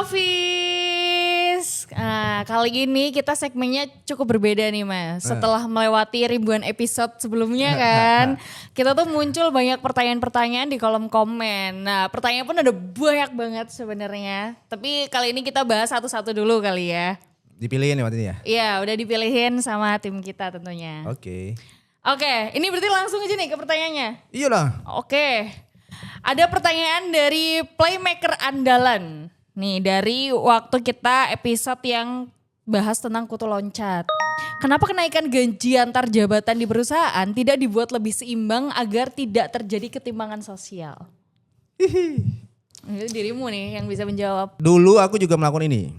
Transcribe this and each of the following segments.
Hafiz. Kali ini kita segmennya cukup berbeda nih Mas. Setelah melewati ribuan episode sebelumnya kan, kita tuh muncul banyak pertanyaan-pertanyaan di kolom komen. Nah, pertanyaan pun ada banyak banget sebenarnya. Tapi kali ini kita bahas satu-satu dulu kali ya. Dipilihin ya waktu ini ya? Iya, udah dipilihin sama tim kita tentunya. Oke. Oke, ini berarti langsung aja nih ke pertanyaannya. Iyalah. Oke, ada pertanyaan dari Playmaker Andalan. Nih dari waktu kita episode yang bahas tentang kutu loncat. Kenapa kenaikan gaji antar jabatan di perusahaan tidak dibuat lebih seimbang agar tidak terjadi ketimpangan sosial? Itu dirimu nih yang bisa menjawab. Dulu aku juga melakukan ini.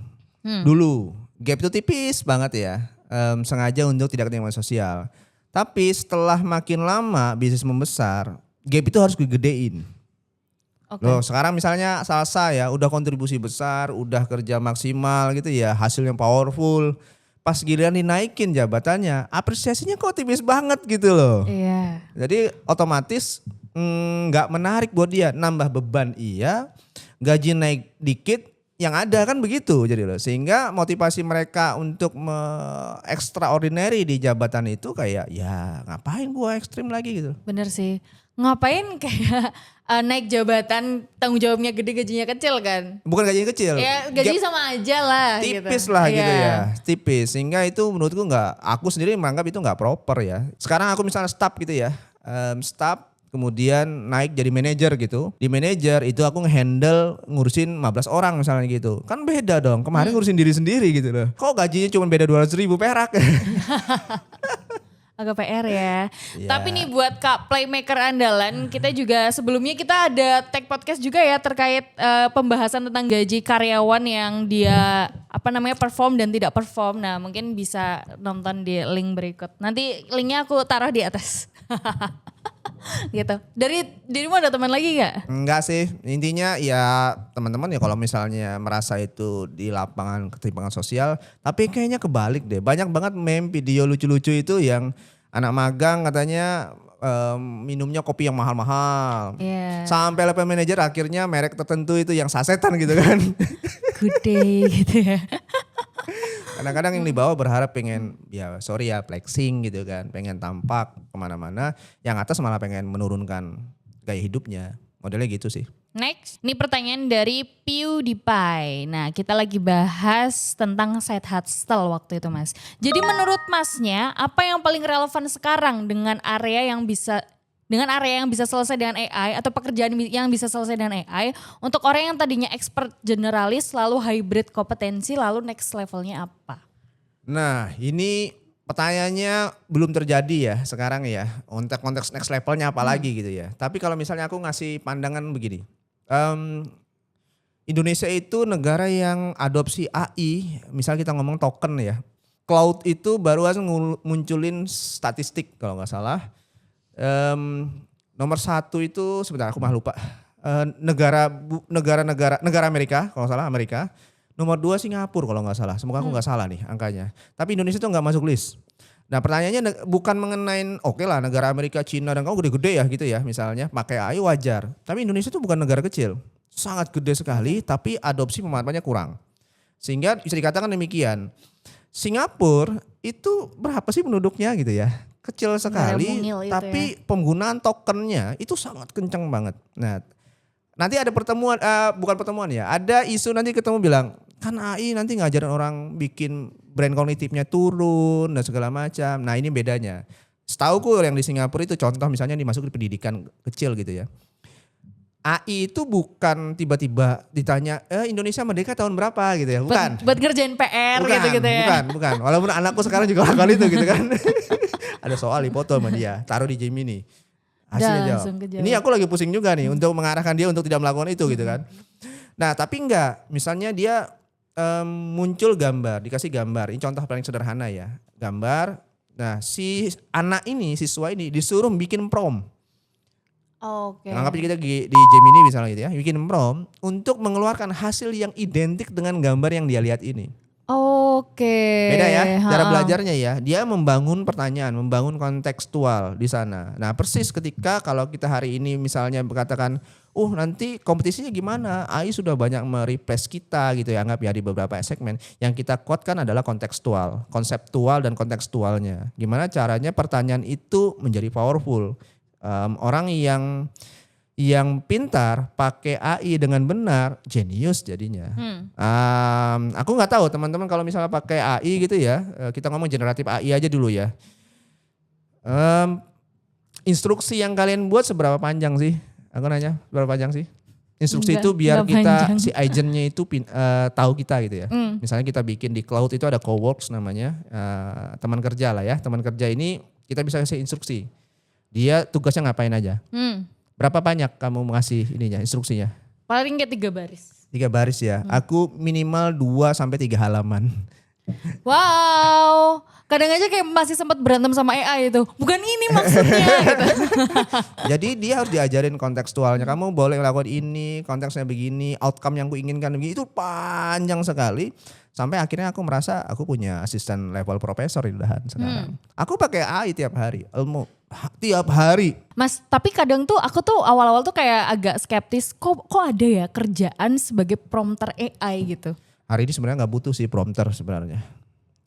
Dulu gap itu tipis banget ya. Sengaja untuk tidak ketimpangan sosial. Tapi setelah makin lama bisnis membesar, gap itu harus digedein. Okay. Loh sekarang misalnya Salsa ya udah kontribusi besar, udah kerja maksimal gitu ya, hasilnya powerful. Pas giliran dinaikin jabatannya, apresiasinya kok tipis banget gitu loh. Iya. Jadi otomatis nggak menarik buat dia, nambah beban iya, gaji naik dikit, yang ada kan begitu jadi loh. Sehingga motivasi mereka untuk extraordinary di jabatan itu kayak ya ngapain gua ekstrim lagi gitu. Bener sih. Ngapain kayak naik jabatan tanggung jawabnya gede gajinya kecil kan? Bukan gajinya kecil. Ya gaji sama aja lah. Tipis gitu. lah gitu Iya. ya. Tipis. Sehingga itu menurutku aku sendiri menganggap itu gak proper ya. Sekarang aku misalnya staff gitu ya. Staff kemudian naik jadi manajer gitu. Di manajer itu aku nge-handle ngurusin 15 orang misalnya gitu. Kan beda dong. Kemarin ngurusin diri sendiri gitu loh. Kok gajinya cuma beda 200.000 perak. Agak PR ya. Iya. Tapi nih buat Kak Playmaker Andalan, kita juga sebelumnya kita ada tag podcast juga ya terkait pembahasan tentang gaji karyawan yang dia perform dan tidak perform. Nah mungkin bisa nonton di link berikut. Nanti linknya aku taruh di atas. Gitu. Dari dirimu ada teman lagi gak? Enggak sih, intinya ya teman-teman ya kalau misalnya merasa itu di lapangan ketimpangan sosial, tapi kayaknya kebalik deh. Banyak banget meme video lucu-lucu itu yang anak magang katanya minumnya kopi yang mahal-mahal. Yeah. Sampai level manajer akhirnya merek tertentu itu yang sasetan gitu kan. Good day gitu ya. Kadang-kadang yang dibawa berharap pengen ya sorry ya flexing gitu kan. Pengen tampak kemana-mana. Yang atas malah pengen menurunkan gaya hidupnya. Modelnya gitu sih. Next, ini pertanyaan dari PewDiePie. Nah, kita lagi bahas tentang side hustle waktu itu, Mas. Jadi menurut Masnya, apa yang paling relevan sekarang dengan area yang bisa selesai dengan AI atau pekerjaan yang bisa selesai dengan AI untuk orang yang tadinya expert generalis lalu hybrid kompetensi lalu next levelnya apa? Nah, ini pertanyaannya belum terjadi ya sekarang ya. Untuk konteks next levelnya apa lagi gitu ya. Tapi kalau misalnya aku ngasih pandangan begini. Indonesia itu negara yang adopsi AI, misal kita ngomong token ya. Cloud itu baru aja munculin statistik kalau nggak salah. Nomor 1 itu sebentar aku mah lupa. Negara Amerika kalau nggak salah Amerika. Nomor 2 Singapura kalau nggak salah. Semoga aku nggak salah nih angkanya. Tapi Indonesia tuh nggak masuk list. Nah pertanyaannya bukan mengenai oke lah negara Amerika, Cina dan kamu gede-gede ya gitu ya misalnya pakai AI wajar. Tapi Indonesia tuh bukan negara kecil. Sangat gede sekali tapi adopsi pemanfaatannya kurang. Sehingga bisa dikatakan demikian. Singapura itu berapa sih penduduknya gitu ya. Kecil sekali tapi ya. Penggunaan tokennya itu sangat kencang banget. Nah nanti ada bukan pertemuan ya. Ada isu nanti ketemu bilang kan AI nanti ngajarin orang bikin brand kognitifnya turun dan segala macam. Nah ini bedanya. Setauku yang di Singapura itu contoh misalnya dimasukin di pendidikan kecil gitu ya. AI itu bukan tiba-tiba ditanya Indonesia merdeka tahun berapa gitu ya. Bukan. Buat ngerjain PR gitu ya. Bukan. Walaupun anakku sekarang juga lakukan itu gitu kan. Ada soal dipoto sama dia. Taruh di Gemini. Hasilnya jawab. Ini aku lagi pusing juga nih untuk mengarahkan dia untuk tidak melakukan itu gitu kan. Nah tapi enggak. Misalnya dia muncul gambar. Dikasih gambar. Ini contoh paling sederhana ya. Gambar. Nah si anak ini, siswa ini disuruh bikin prompt. Oke. Anggap kita di Gemini misalnya gitu ya, bikin prompt untuk mengeluarkan hasil yang identik dengan gambar yang dia lihat ini. Oke. Oke. Beda ya cara Ha-ha. belajarnya ya. Dia membangun pertanyaan, membangun kontekstual di sana. Nah persis ketika kalau kita hari ini misalnya berkatakan, nanti kompetisinya gimana? AI sudah banyak mereplace kita gitu ya, anggap ya di beberapa segmen. Yang kita quote kan adalah kontekstual, konseptual dan kontekstualnya. Gimana caranya pertanyaan itu menjadi powerful. Orang yang pintar pakai AI dengan benar, jenius jadinya. Aku nggak tahu teman-teman kalau misalnya pakai AI gitu ya, kita ngomong generatif AI aja dulu ya. Instruksi yang kalian buat seberapa panjang sih? Aku nanya, seberapa panjang sih? Instruksi itu biar Nggak kita panjang. si agentnya itu tahu kita gitu ya. Misalnya kita bikin di cloud itu ada coworks namanya, teman kerja lah ya. Teman kerja ini kita bisa kasih instruksi. Dia tugasnya ngapain aja. Berapa banyak kamu mengasih ininya instruksinya? Paling kayak 3 baris. 3 baris ya. Aku minimal 2 sampai 3 halaman. Wow, kadang aja kayak masih sempat berantem sama AI itu. Bukan ini maksudnya gitu. Jadi dia harus diajarin kontekstualnya. Kamu boleh lakukan ini, konteksnya begini, outcome yang ku inginkan begini. Itu panjang sekali. Sampai akhirnya aku merasa aku punya asisten level profesor di Dahan sekarang. Aku pakai AI tiap hari, ilmu tiap hari. Mas, tapi kadang tuh aku tuh awal-awal tuh kayak agak skeptis. Kok ada ya kerjaan sebagai prompter AI gitu? Hari ini sebenarnya nggak butuh sih prompter sebenarnya.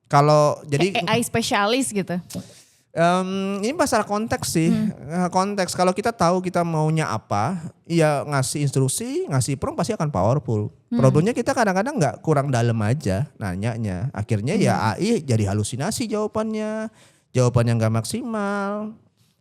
Kalau jadi Kayak AI spesialis gitu. ini masalah konteks sih. Konteks kalau kita tahu kita maunya apa, ya ngasih instruksi, ngasih prompt pasti akan powerful. Problemnya kita kadang-kadang nggak kurang dalam aja nanyanya. Akhirnya ya AI jadi halusinasi jawabannya nggak maksimal.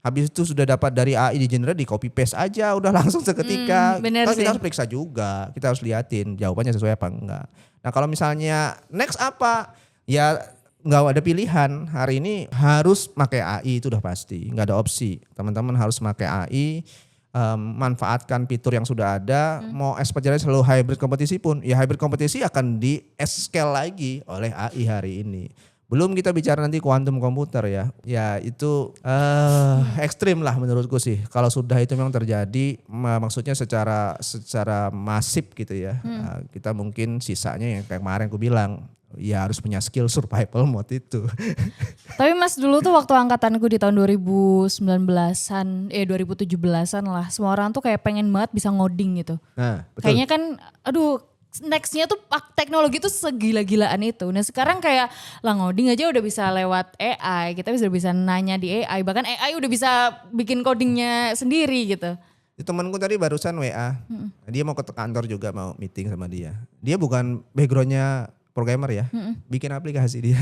Habis itu sudah dapat dari AI di generate di copy paste aja udah langsung seketika. Bener Kan sih. kita harus periksa juga, kita harus liatin jawabannya sesuai apa enggak. Nah kalau misalnya next apa, ya nggak ada pilihan. Hari ini harus pakai AI itu udah pasti, nggak ada opsi. Teman-teman harus pakai AI, manfaatkan fitur yang sudah ada. Mau expert selalu hybrid kompetisi pun, ya hybrid kompetisi akan di scale lagi oleh AI hari ini. Belum kita bicara nanti kuantum komputer ya. Ya itu ekstrim lah menurutku sih. Kalau sudah itu memang terjadi, maksudnya secara masif gitu ya. Kita mungkin sisanya yang kayak kemarin aku bilang, ya harus punya skill survival mode itu. Tapi Mas dulu tuh waktu angkatanku di tahun 2019-an, 2017-an lah. Semua orang tuh kayak pengen banget bisa ngoding gitu. Nah, betul. Kayaknya kan, aduh nextnya tuh teknologi tuh segila-gilaan itu. Nah sekarang kayak lah ngoding aja udah bisa lewat AI. Kita bisa nanya di AI. Bahkan AI udah bisa bikin codingnya sendiri gitu. Temanku tadi barusan WA. Dia mau ke kantor juga mau meeting sama dia. Dia bukan backgroundnya programmer ya. Bikin aplikasi dia.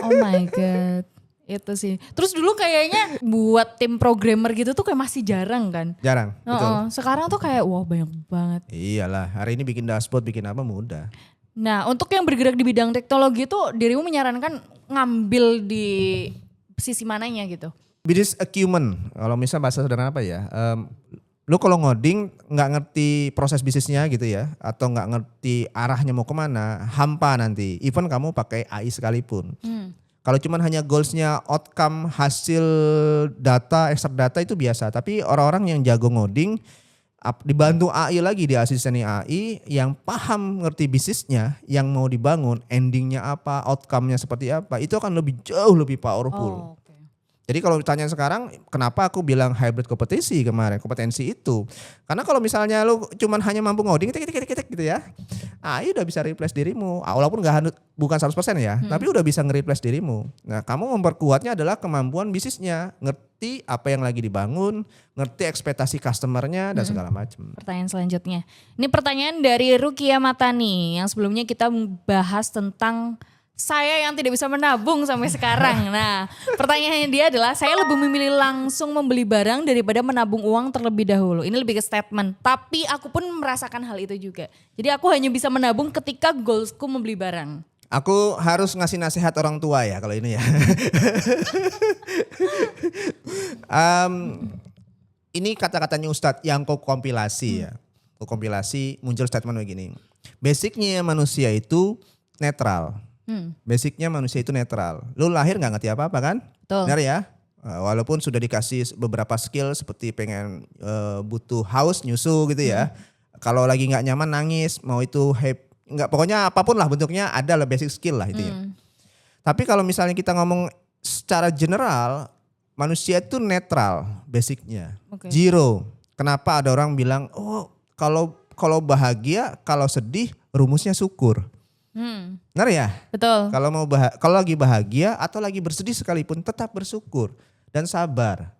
Oh my god. Itu sih. Terus dulu kayaknya buat tim programmer gitu tuh kayak masih jarang kan. Jarang, betul. Sekarang tuh kayak wah banyak banget. Iyalah, hari ini bikin dashboard, bikin apa mudah. Nah untuk yang bergerak di bidang teknologi tuh dirimu menyarankan ngambil di sisi mananya gitu? Business acumen, kalau misalnya bahasa sederhana apa ya. Lu kalau ngoding nggak ngerti proses bisnisnya gitu ya. Atau nggak ngerti arahnya mau kemana, hampa nanti. Even kamu pakai AI sekalipun. Kalau cuman hanya goalsnya outcome, hasil data, extract data itu biasa. Tapi orang-orang yang jago ngoding, dibantu AI lagi, di asisten AI yang paham ngerti bisnisnya, yang mau dibangun, endingnya apa, outcome-nya seperti apa, itu akan jauh lebih powerful. Oke. Jadi kalau ditanya sekarang, kenapa aku bilang hybrid kompetensi kemarin, kompetensi itu. Karena kalau misalnya lu cuman hanya mampu ngoding, gitu ya. AI udah bisa replace dirimu. Walaupun bukan 100% ya, tapi udah bisa nge-replace dirimu. Nah kamu memperkuatnya adalah kemampuan bisnisnya. Ngerti apa yang lagi dibangun, ngerti ekspektasi customernya dan segala macam. Pertanyaan selanjutnya. Ini pertanyaan dari Rukia Matani yang sebelumnya kita bahas tentang saya yang tidak bisa menabung sampai sekarang. Nah, pertanyaannya dia adalah saya lebih memilih langsung membeli barang daripada menabung uang terlebih dahulu. Ini lebih ke statement, tapi aku pun merasakan hal itu juga. Jadi aku hanya bisa menabung ketika goalsku membeli barang. Aku harus ngasih nasihat orang tua ya kalau ini ya. Ini kata-katanya Ustadz yang kau kompilasi ya. Kau kompilasi muncul statement begini. Basicnya manusia itu netral. Basicnya manusia itu netral. Lu lahir nggak ngerti apa-apa kan? Betul. Benar ya? Walaupun sudah dikasih beberapa skill seperti butuh haus, nyusu gitu ya. Kalau lagi nggak nyaman nangis, mau itu Enggak, pokoknya apapun lah bentuknya ada lah basic skill lah itu ya. Tapi kalau misalnya kita ngomong secara general, manusia itu netral basicnya. Oke. Zero. Kenapa ada orang bilang, oh kalau bahagia, kalau sedih rumusnya syukur. Benar ya? Betul. Kalau lagi bahagia atau lagi bersedih sekalipun tetap bersyukur dan sabar.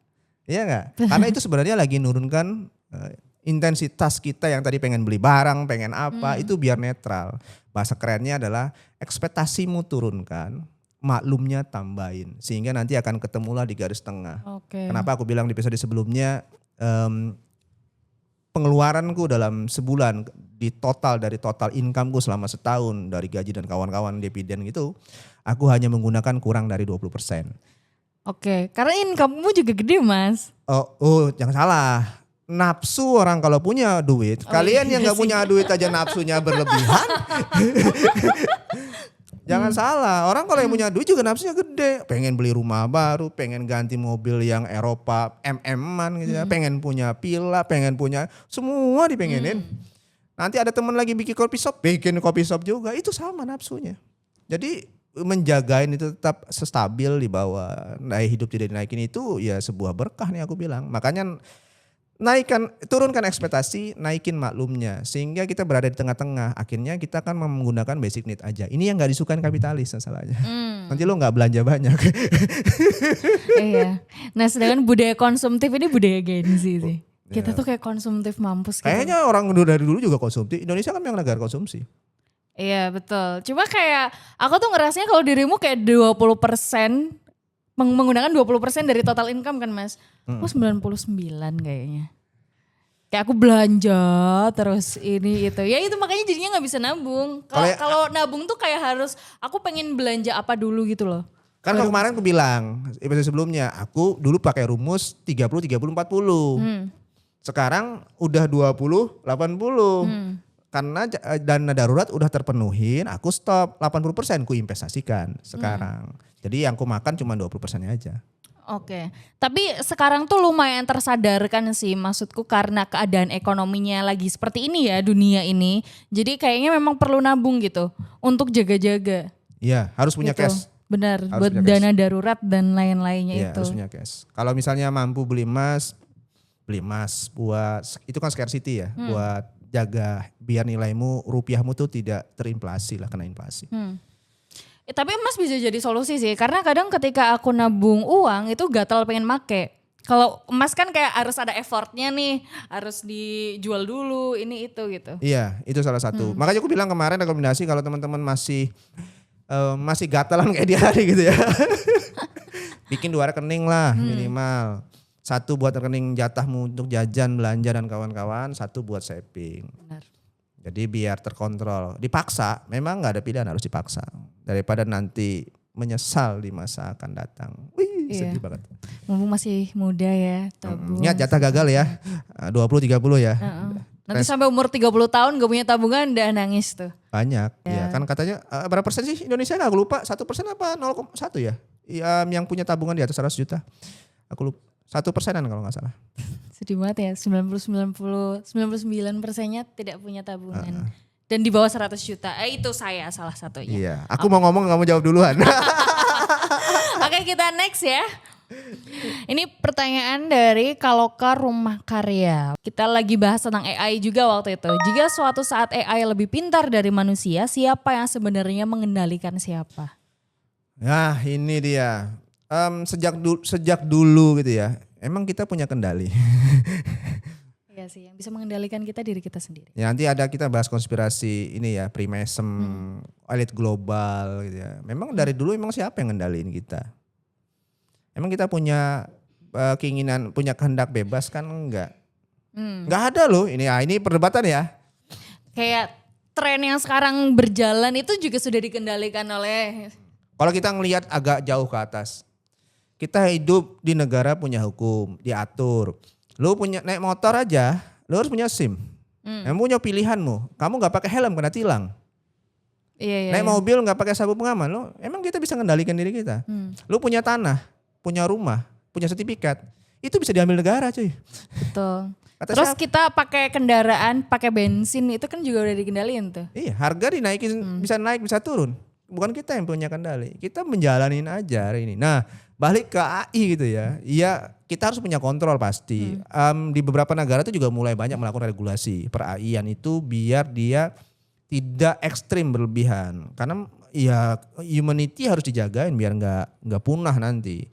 Iya enggak? Karena itu sebenarnya lagi nurunkan intensitas kita yang tadi pengen beli barang, pengen apa, itu biar netral. Bahasa kerennya adalah ekspektasimu turunkan, maklumnya tambahin. Sehingga nanti akan ketemulah di garis tengah. Oke. Kenapa aku bilang di episode sebelumnya, pengeluaranku dalam sebulan dari total incomeku selama setahun dari gaji dan kawan-kawan dividen gitu, aku hanya menggunakan kurang dari 20%. Oke, karena income-mu juga gede mas. Oh, jangan salah. Nafsu orang kalau punya duit, kalian yang iya nggak punya duit aja nafsunya berlebihan. Jangan salah, orang kalau yang punya duit juga nafsunya gede. Pengen beli rumah baru, pengen ganti mobil yang Eropa MM-an gitu ya. Pengen punya villa, pengen punya, semua dipengenin. Nanti ada teman lagi bikin kopi shop juga, itu sama nafsunya. Jadi menjagain itu tetap stabil di bawah, daya hidup tidak dinaikin itu ya sebuah berkah nih aku bilang. Makanya turunkan ekspektasi, naikin maklumnya. Sehingga kita berada di tengah-tengah. Akhirnya kita akan menggunakan basic need aja. Ini yang gak disukain kapitalis masalahnya. Nanti lo gak belanja banyak. Iya. Nah sedangkan budaya konsumtif ini budaya Gen Z sih. Kita tuh kayak konsumtif mampus gitu. Kayaknya orang dari dulu juga konsumtif. Indonesia kan memang negara konsumsi. Iya betul. Cuma kayak aku tuh ngerasanya kalau dirimu kayak 20% menggunakan 20% dari total income kan mas. Aku 99 kayaknya. Kayak aku belanja terus ini itu. Ya itu makanya jadinya gak bisa nabung. Kalau nabung tuh kayak harus aku pengen belanja apa dulu gitu loh. Kan kemarin aku bilang, episode sebelumnya, aku dulu pakai rumus 30-30-40. Sekarang udah 20-80. Karena dana darurat udah terpenuhin, aku stop 80% ku investasikan sekarang. Jadi yang ku makan cuma 20%-nya aja. Oke, tapi sekarang tuh lumayan tersadarkan sih maksudku karena keadaan ekonominya lagi seperti ini ya dunia ini. Jadi kayaknya memang perlu nabung gitu untuk jaga-jaga. Iya, harus punya gitu. cash. Benar, Harus buat punya dana darurat dan lain-lainnya Iya, itu. harus punya cash. Kalau misalnya mampu beli emas buat itu kan scarcity ya, buat jaga biar nilaimu rupiahmu tuh tidak terinflasi lah, kena inflasi. Tapi emas bisa jadi solusi sih karena kadang ketika aku nabung uang itu gatal pengen make. Kalau emas kan kayak harus ada effortnya nih, harus dijual dulu ini itu gitu. Iya, itu salah satu. Makanya aku bilang kemarin rekomendasi kalau teman-teman masih gatalan kayak di hari gitu ya. Bikin 2 rekening lah minimal. 1 buat rekening jatahmu untuk jajan, belanja dan kawan-kawan, 1 buat saving. Benar. Jadi biar terkontrol. Dipaksa, memang gak ada pilihan, harus dipaksa. Daripada nanti menyesal di masa akan datang. Wih, sedih banget. Mumpung masih muda ya, tabung. Ingat jatah gagal ya, 20-30 ya. Nanti sampai umur 30 tahun gak punya tabungan udah nangis tuh. Banyak, ya kan katanya berapa persen sih Indonesia gak, aku lupa 1% apa 0,1 ya? Yang punya tabungan di atas 100 juta. Aku lupa, 1%-an kalau gak salah. Sedih banget ya, 99%-nya tidak punya tabungan. Dan di bawah 100 juta, itu saya salah satunya. Iya, aku mau ngomong kamu jawab duluan. Oke kita next ya. Ini pertanyaan dari Kaloka Rumah Karya. Kita lagi bahas tentang AI juga waktu itu. Jika suatu saat AI lebih pintar dari manusia, siapa yang sebenarnya mengendalikan siapa? Nah ini dia, sejak dulu gitu ya, emang kita punya kendali. Iya sih, yang bisa mengendalikan kita diri kita sendiri. Ya, nanti kita bahas konspirasi ini ya, Freemason, elit global gitu ya. Memang dari dulu emang siapa yang ngendaliin kita? Emang kita punya keinginan, punya kehendak bebas kan enggak? Enggak ada loh, ini perdebatan ya. Kayak tren yang sekarang berjalan itu juga sudah dikendalikan oleh... Kalau kita ngelihat agak jauh ke atas, kita hidup di negara punya hukum, diatur. Lu punya naik motor aja, lu harus punya SIM. Yang punya pilihanmu, kamu nggak pakai helm kena tilang. Iya, naik mobil nggak pakai sabuk pengaman, lu emang kita bisa kendalikan diri kita. Lu punya tanah, punya rumah, punya sertifikat, itu bisa diambil negara cuy. Betul. Kata Terus siapa? kita pakai kendaraan, pakai bensin itu kan juga udah dikendaliin tuh. Iya, harga dinaikin bisa naik bisa turun. Bukan kita yang punya kendali. Kita menjalanin aja hari ini. Nah, balik ke AI gitu ya. Iya, kita harus punya kontrol pasti. Di beberapa negara itu juga mulai banyak melakukan regulasi per AI-an itu biar dia tidak ekstrim berlebihan. Karena ya humanity harus dijagain biar nggak punah nanti.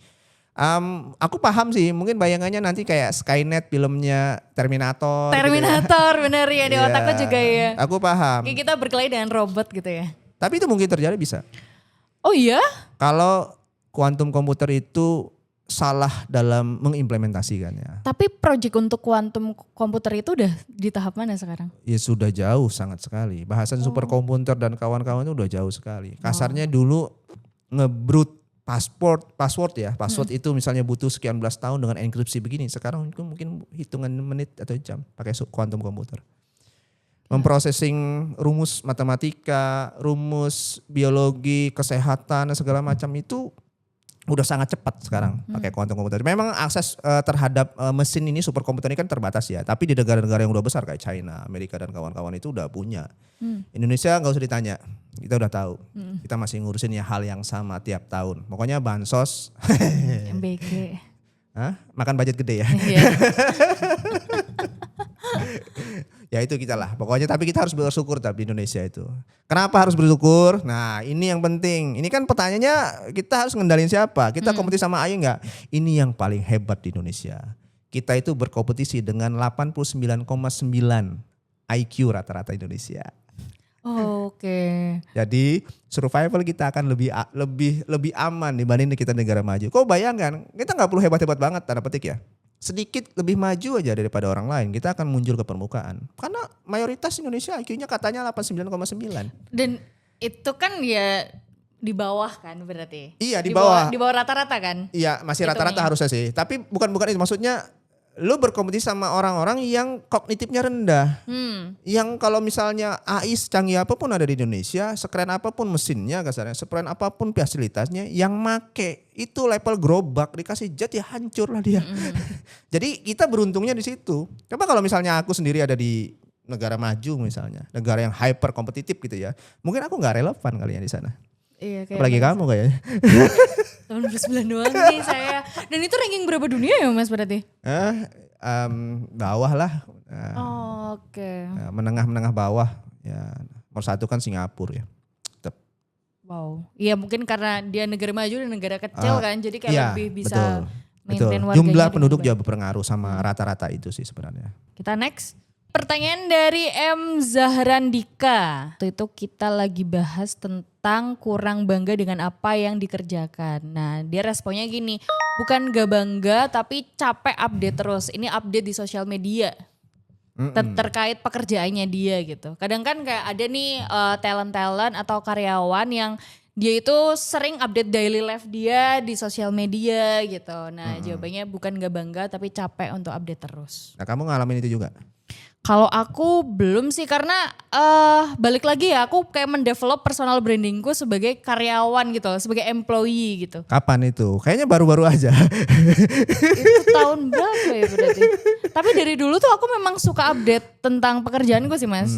Aku paham sih, mungkin bayangannya nanti kayak Skynet filmnya Terminator. Gitu ya. Terminator bener ya di Iya, otakku juga ya. Aku paham. Kayak kita berkelahi dengan robot gitu ya. Tapi itu mungkin terjadi bisa. Oh iya? Kalau kuantum komputer itu salah dalam mengimplementasikannya. Tapi project untuk kuantum komputer itu udah di tahap mana sekarang? Ya sudah jauh sangat sekali. Bahasan superkomputer dan kawan-kawan itu udah jauh sekali. Kasarnya dulu ngebrut password ya. Password itu misalnya butuh sekian belas tahun dengan enkripsi begini. Sekarang itu mungkin hitungan menit atau jam pakai kuantum komputer. Memprosesing rumus matematika, rumus biologi, kesehatan segala macam itu udah sangat cepat sekarang pakai kuantum komputer. Memang akses terhadap mesin ini superkomputer ini kan terbatas ya. Tapi di negara-negara yang udah besar kayak China, Amerika dan kawan-kawan itu udah punya. Indonesia nggak usah ditanya, kita udah tahu. Kita masih ngurusin ya hal yang sama tiap tahun. Pokoknya bansos, MBG. Hah? Makan budget gede ya. Iya. Ya itu kita lah. Pokoknya tapi kita harus bersyukur tapi di Indonesia itu. Kenapa harus bersyukur? Nah ini yang penting. Ini kan pertanyaannya kita harus ngendalin siapa? Kita kompetisi sama AI enggak? Ini yang paling hebat di Indonesia. Kita itu berkompetisi dengan 89,9 IQ rata-rata Indonesia. Oh, oke. Jadi survival kita akan lebih aman dibanding kita negara maju. Kau bayangkan kita nggak perlu hebat-hebat banget tanda petik ya. Sedikit lebih maju aja daripada orang lain, kita akan muncul ke permukaan. Karena mayoritas Indonesia IQ-nya katanya 89,9. Dan itu kan ya di bawah kan berarti? Iya di bawah. Di bawah rata-rata kan? Iya masih rata-rata Hitungnya. harusnya sih. Tapi bukan itu maksudnya lu berkompetisi sama orang-orang yang kognitifnya rendah. Yang kalau misalnya AI secanggih apapun ada di Indonesia, sekeren apapun mesinnya kasarnya, sekeren apapun fasilitasnya, yang make itu level gerobak dikasih jet ya hancur lah dia. Jadi kita beruntungnya di situ. Coba kalau misalnya aku sendiri ada di negara maju misalnya, negara yang hyper kompetitif gitu ya, mungkin aku nggak relevan kali ya di sana. Iya, kayak Apalagi kamu kayaknya. 89 doang nih saya. Dan itu ranking berapa dunia ya Mas berarti? Bawah lah. Oh, oke. Menengah-menengah bawah. Ya, nomor 1 kan Singapura ya. Tetap. Wow. Iya mungkin karena dia negara maju dan negara kecil kan. Jadi kayak Iya, lebih bisa betul. maintain warganya. Jumlah dengan penduduk baik. juga berpengaruh sama rata-rata itu sih sebenarnya. Kita next. Pertanyaan dari M. Zahrandika. Waktu itu kita lagi bahas tentang kurang bangga dengan apa yang dikerjakan. Nah dia responnya gini, bukan gak bangga tapi capek update terus. Ini update di sosial media. Terkait pekerjaannya dia gitu. Kadang kan kayak ada nih talent-talent atau karyawan yang dia itu sering update daily life dia di sosial media gitu. Nah jawabannya bukan gak bangga tapi capek untuk update terus. Nah kamu ngalamin itu juga? Kalau aku belum sih karena balik lagi ya aku kayak mendevelop personal brandingku sebagai karyawan gitu, sebagai employee gitu. Kapan itu? Kayaknya baru-baru aja. Itu tahun berapa ya berarti? Tapi dari dulu tuh aku memang suka update tentang pekerjaanku sih Mas.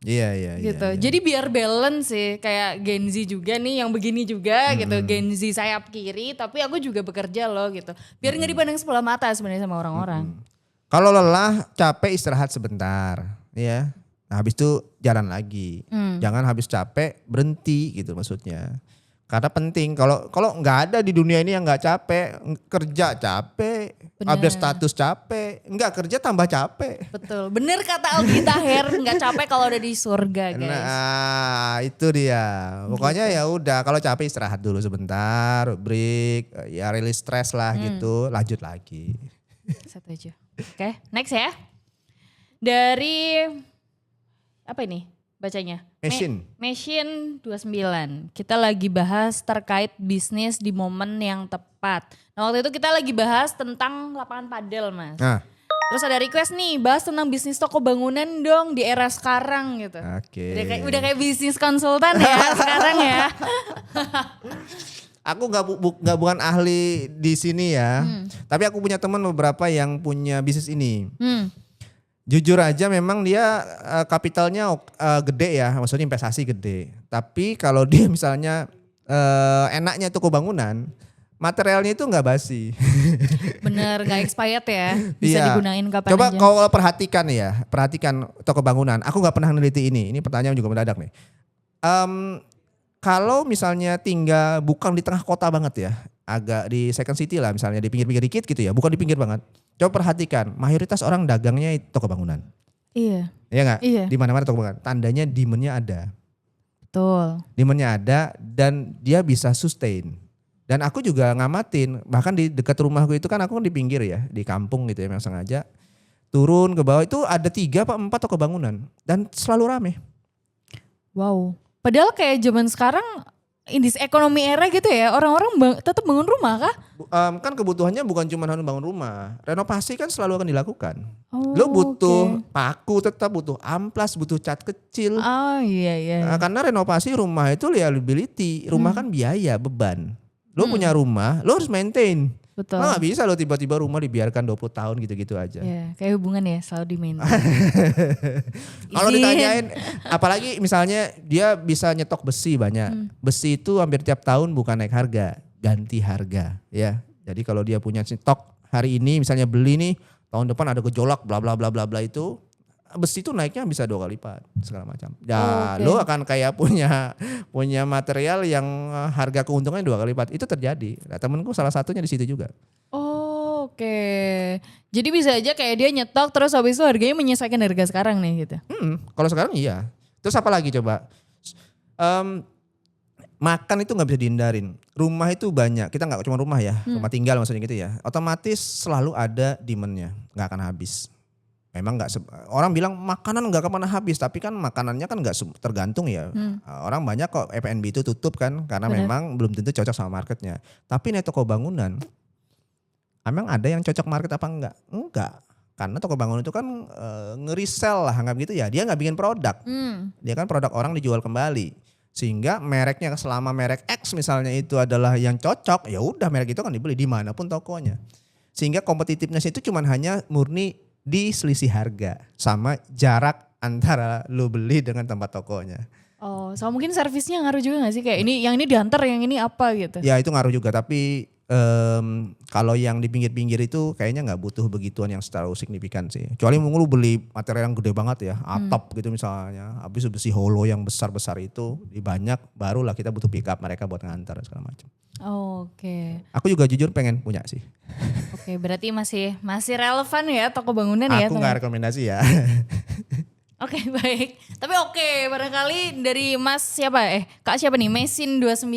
Iya. Gitu. Jadi biar balance sih kayak Gen Z juga nih yang begini juga gitu. Gen Z sayap kiri tapi aku juga bekerja loh gitu. Biar nggak dipandang sebelah mata sebenarnya sama orang-orang. Kalau lelah, capek istirahat sebentar, ya. Nah, habis itu jalan lagi. Jangan habis capek berhenti gitu maksudnya. Karena penting kalau nggak ada di dunia ini yang nggak capek, kerja capek, Bener. update status capek, nggak kerja tambah capek. Betul. Bener kata Aldi Taher, nggak capek kalau udah di surga guys. Nah, itu dia. Pokoknya ya udah kalau capek istirahat dulu sebentar, break, ya rilis stres lah gitu, lanjut lagi. Setuju. Oke, next ya. Dari apa ini bacanya? Machine 29. Kita lagi bahas terkait bisnis di momen yang tepat. Nah waktu itu kita lagi bahas tentang lapangan padel Mas. Nah, Terus ada request nih bahas tentang bisnis toko bangunan dong di era sekarang gitu. oke. Udah kayak bisnis konsultan ya sekarang ya. Aku bukan ahli di sini ya, tapi aku punya teman beberapa yang punya bisnis ini. Jujur aja memang dia kapitalnya gede ya, maksudnya investasi gede. Tapi kalau dia misalnya enaknya toko bangunan, materialnya itu nggak basi. Bener, gak expired ya. Bisa Iya. digunain kapan Coba aja. kalau perhatikan toko bangunan. Aku nggak pernah neliti ini. Ini pertanyaan juga mendadak nih. Kalau misalnya tinggal bukan di tengah kota banget ya, agak di second city lah misalnya di pinggir-pinggir dikit gitu ya, bukan di pinggir banget. Coba perhatikan, mayoritas orang dagangnya itu toko bangunan. Iya, Iya nggak? Iya. Di mana-mana toko bangunan. Tandanya demand-nya ada. betul. Demand-nya ada dan dia bisa sustain. Dan aku juga ngamatin, bahkan di dekat rumahku itu kan aku kan di pinggir ya, di kampung gitu ya, memang sengaja. Turun ke bawah itu ada 3 apa 4 toko bangunan dan selalu rame. Wow. Padahal kayak zaman sekarang in this economy era gitu ya, orang-orang tetap bangun rumah kah? Kan kebutuhannya bukan cuma harus bangun rumah, renovasi kan selalu akan dilakukan. Oh, Lo butuh oke. paku tetap, butuh amplas, butuh cat kecil. Oh iya iya. Karena renovasi rumah itu liability, rumah kan biaya, beban. Lo punya rumah, lo harus maintain. Betul. Lo gak bisa lo tiba-tiba rumah dibiarkan 20 tahun gitu-gitu aja. Ya, kayak hubungan ya selalu di maintain. Kalau Izin. ditanyain, apalagi misalnya dia bisa nyetok besi banyak. Besi itu hampir tiap tahun bukan naik harga, ganti harga ya. Jadi kalau dia punya stok hari ini misalnya beli nih, tahun depan ada gejolak bla bla bla bla bla itu, besi itu naiknya bisa 2 kali lipat segala macam. Ya Oke. lo akan kayak punya material yang harga keuntungannya 2 kali lipat. Itu terjadi. Nah, temenku salah satunya di situ juga. Oh, oke. Jadi bisa aja kayak dia nyetok terus habis itu harganya menyesuaikan harga sekarang nih gitu. Kalau sekarang iya. Terus apa lagi coba? Makan itu nggak bisa dihindarin. Rumah itu banyak. Kita nggak cuma rumah ya, rumah tinggal maksudnya gitu ya. Otomatis selalu ada demand-nya, nggak akan habis. Memang nggak orang bilang makanan nggak kemana habis, tapi kan makanannya kan nggak tergantung ya. Orang banyak kok F&B itu tutup kan, karena Benar. memang belum tentu cocok sama marketnya. Tapi nih toko bangunan, emang ada yang cocok market apa enggak? Enggak. Karena toko bangunan itu kan nge-resell lah, anggap gitu ya. Dia nggak bikin produk. Dia kan produk orang dijual kembali. Sehingga mereknya selama merek X misalnya itu adalah yang cocok, ya udah merek itu kan dibeli dimanapun tokonya. Sehingga competitiveness itu cuman hanya murni di selisih harga sama jarak antara lo beli dengan tempat tokonya. Oh, so mungkin servisnya ngaruh juga gak sih? Kayak ini, yang ini diantar, yang ini apa gitu. Ya itu ngaruh juga, tapi kalau yang di pinggir-pinggir itu kayaknya nggak butuh begituan yang secara signifikan sih. Kecuali mungkin lu beli material yang gede banget ya, atap gitu misalnya. Habis besi holo yang besar-besar itu di banyak, barulah kita butuh pick up mereka buat ngantar segala macam. Oh, oke. Aku juga jujur pengen punya sih. Oke, berarti masih relevan ya toko bangunan ya. Aku nggak rekomendasi ya. Oke, baik. Tapi oke, barangkali dari Mas siapa? Kak siapa nih? Mesin 29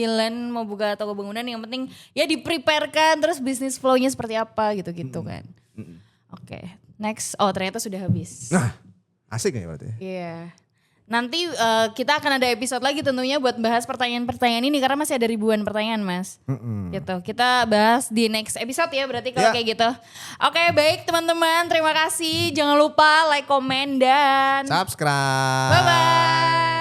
mau buka toko bangunan, yang penting ya di-prepare-kan terus bisnis flow-nya seperti apa gitu-gitu kan. Oke, next. Oh, ternyata sudah habis. Nah, asik ya berarti. Iya. Nanti kita akan ada episode lagi tentunya buat bahas pertanyaan-pertanyaan ini karena masih ada ribuan pertanyaan, Mas. Gitu. Kita bahas di next episode ya berarti kalau Ya. kayak gitu. Oke, baik teman-teman, terima kasih. Jangan lupa like, komen dan Subscribe. bye-bye.